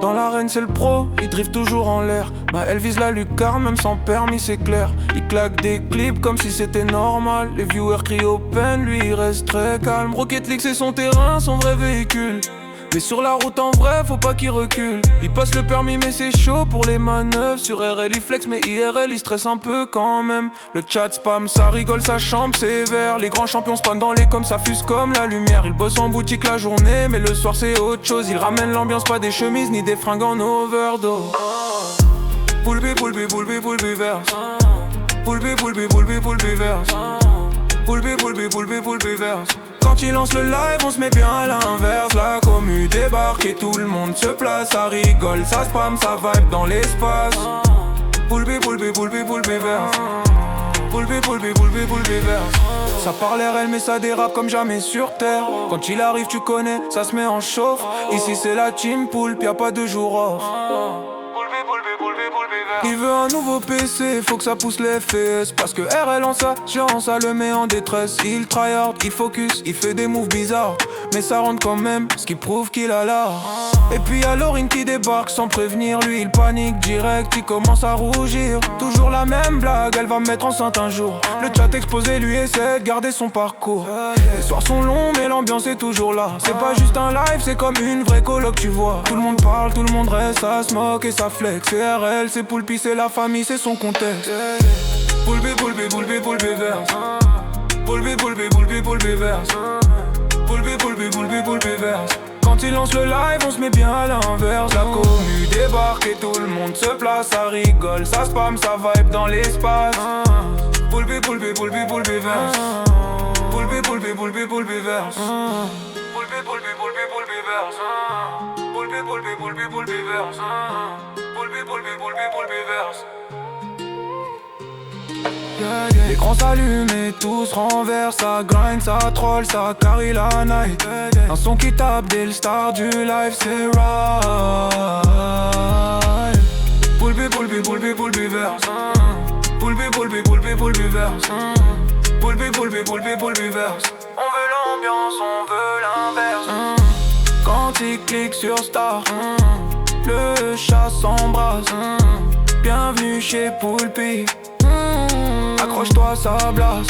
Dans l'arène c'est le pro, il drift toujours en l'air. Elle vise la lucarne même sans permis c'est clair. Il claque des clips comme si c'était normal. Les viewers crient open, lui il reste très calme. Rocket League c'est son terrain, son vrai véhicule. Mais sur la route en vrai, faut pas qu'il recule. Il passe le permis mais c'est chaud pour les manœuvres. Sur RL il flex mais IRL il stresse un peu quand même. Le chat spam, ça rigole, sa chambre sévère. Les grands champions spawnent dans les coms, ça fuse comme la lumière. Il bosse en boutique la journée mais le soir c'est autre chose. Il ramène l'ambiance, pas des chemises ni des fringues en overdose. Poulbi, poulbi, poulbi, poulbi verse. Poulbi, poulbi, poulbi, poulbi verse. Poulbi, poulbi, poulbi, poulbi verse. Quand il lance le live, on se met bien à l'inverse. La commu débarque et tout le monde se place. Ça rigole, ça spam, ça vibe dans l'espace. Poulbi, poulbi, poulbi, poulbi verse. Poulbi, poulbi, poulbi, poulbi verse. Ça parle RL mais ça dérape comme jamais sur terre. Quand il arrive tu connais, ça se met en chauffe. Ici c'est la team poulpe, y'a pas de jour off. Il veut un nouveau PC, faut que ça pousse les fesses. Parce que RL en s'agence, ça le met en détresse. Il tryhard, il focus, il fait des moves bizarres. Mais ça rentre quand même, ce qui prouve qu'il a l'art. Et puis y'a Laurine qui débarque sans prévenir. Lui il panique direct, il commence à rougir. Toujours la même blague, elle va me mettre enceinte un jour. Le chat exposé lui essaie de garder son parcours. Les soirs sont longs mais l'ambiance est toujours là. C'est pas juste un live, c'est comme une vraie coloc tu vois. Tout le monde parle, tout le monde reste, ça se moque et ça flex. C'est RL, c'est Poulpi, c'est la famille, c'est son contexte. Poulpi, poulpi, poulpi, poulpi verse. Poulpi, poulpi, poulpi, poulpi verse. Poulpi, poulpi, poulpi, poulpi verse. Quand il lance le live, on se met bien à l'inverse. La commu débarque et tout le monde se place. Ça rigole, ça spam, ça vibe dans l'espace. Poulpi, poulpi, poulpi, poulpi verse. Poulpi, poulpi, poulpi, poulpi verse. Poulpi, poulpi, poulpi, poulpi verse. Poulpi, poulpi, poulpi, poulpi verse. Poulpi, poulpi, poulpi, poulpi verse. L'écran s'allume et tout se renverse. Ça grind, ça troll, ça carry la night. Un son qui tape dès le start du live, c'est right. Poulpi, poulpi, poulpi, poulpi verse. Poulpi, poulpi, poulpi, poulpi verse. Poulpi, poulpi, poulpi, poulpi verse. On veut l'ambiance, on veut l'inverse. Quand il clique sur Star, le chat s'embrase. Bienvenue chez Poulpi. Accroche-toi, ça blase.